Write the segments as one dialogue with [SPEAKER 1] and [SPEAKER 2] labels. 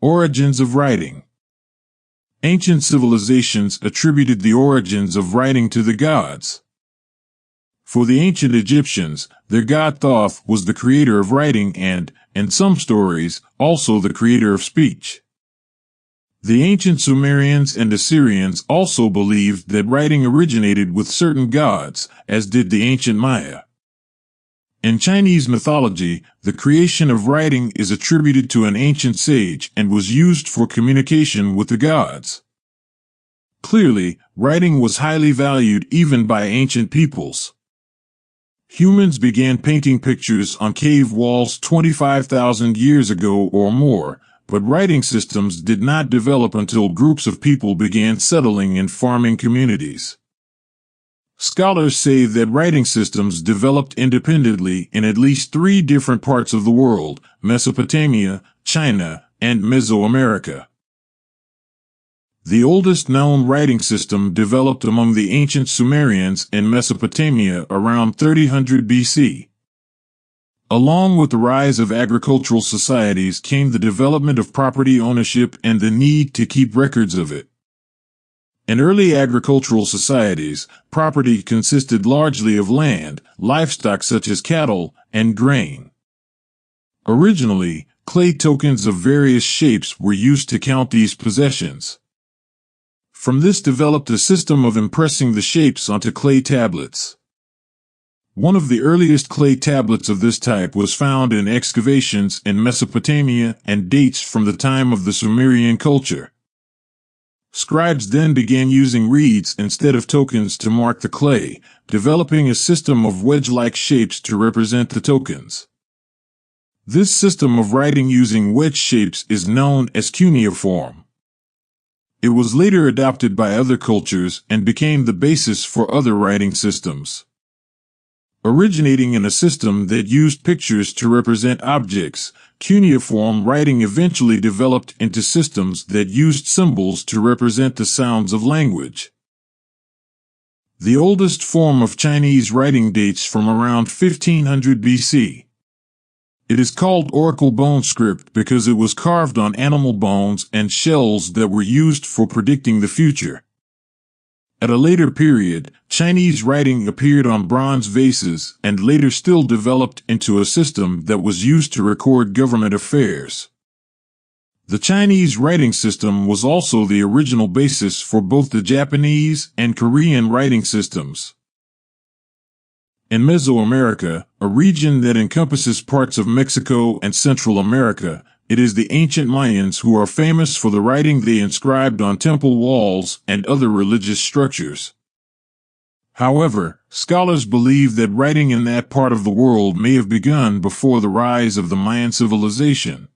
[SPEAKER 1] Origins of writing. Ancient civilizations attributed the origins of writing to the gods. For the ancient Egyptians, their god Thoth was the creator of writing and, in some stories, also the creator of speech. The ancient Sumerians and Assyrians also believed that writing originated with certain gods, as did the ancient Maya. In Chinese mythology, the creation of writing is attributed to an ancient sage and was used for communication with the gods. Clearly, writing was highly valued even by ancient peoples. Humans began painting pictures on cave walls 25,000 years ago or more, but writing systems did not develop until groups of people began settling in farming communities. Scholars say that writing systems developed independently in at least 3 different parts of the world: Mesopotamia, China, and Mesoamerica. The oldest known writing system developed among the ancient Sumerians in Mesopotamia around 3000 BC. Along with the rise of agricultural societies came the development of property ownership and the need to keep records of it. In early agricultural societies, property consisted largely of land, livestock such as cattle, and grain. Originally, clay tokens of various shapes were used to count these possessions. From this developed a system of impressing the shapes onto clay tablets. One of the earliest clay tablets of this type was found in excavations in Mesopotamia and dates from the time of the Sumerian culture. Scribes then began using reeds instead of tokens to mark the clay, developing a system of wedge-like shapes to represent the tokens. This system of writing using wedge shapes is known as cuneiform. It was later adopted by other cultures and became the basis for other writing systems. Originating in a system that used pictures to represent objects, cuneiform writing eventually developed into systems that used symbols to represent the sounds of language. The oldest form of Chinese writing dates from around 1500 BC. It is called oracle bone script because it was carved on animal bones and shells that were used for predicting the future. At a later period, Chinese writing appeared on bronze vases and later still developed into a system that was used to record government affairs. The Chinese writing system was also the original basis for both the Japanese and Korean writing systems. In Mesoamerica, a region that encompasses parts of Mexico and Central America, it is the ancient Mayans who are famous for the writing they inscribed on temple walls and other religious structures. However, scholars believe that writing in that part of the world may have begun before the rise of the Mayan civilization.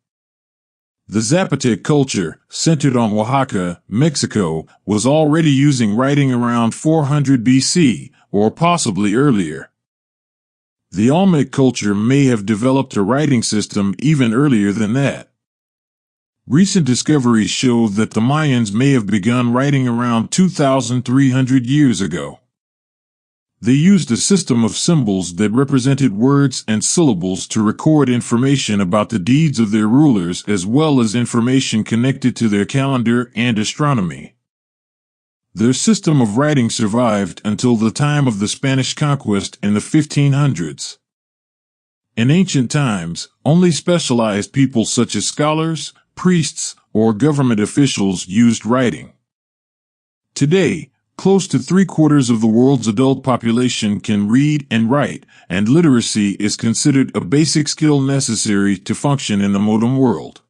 [SPEAKER 1] The Zapotec culture, centered on Oaxaca, Mexico, was already using writing around 400 BC, or possibly earlier. The Olmec culture may have developed a writing system even earlier than that. Recent discoveries show that the Mayans may have begun writing around 2,300 years ago. They used a system of symbols that represented words and syllables to record information about the deeds of their rulers as well as information connected to their calendar and astronomy. Their system of writing survived until the time of the Spanish conquest in the 1500s. In ancient times, only specialized people such as scholars, priests, or government officials used writing. Today, close to 3/4 of the world's adult population can read and write, and literacy is considered a basic skill necessary to function in the modern world.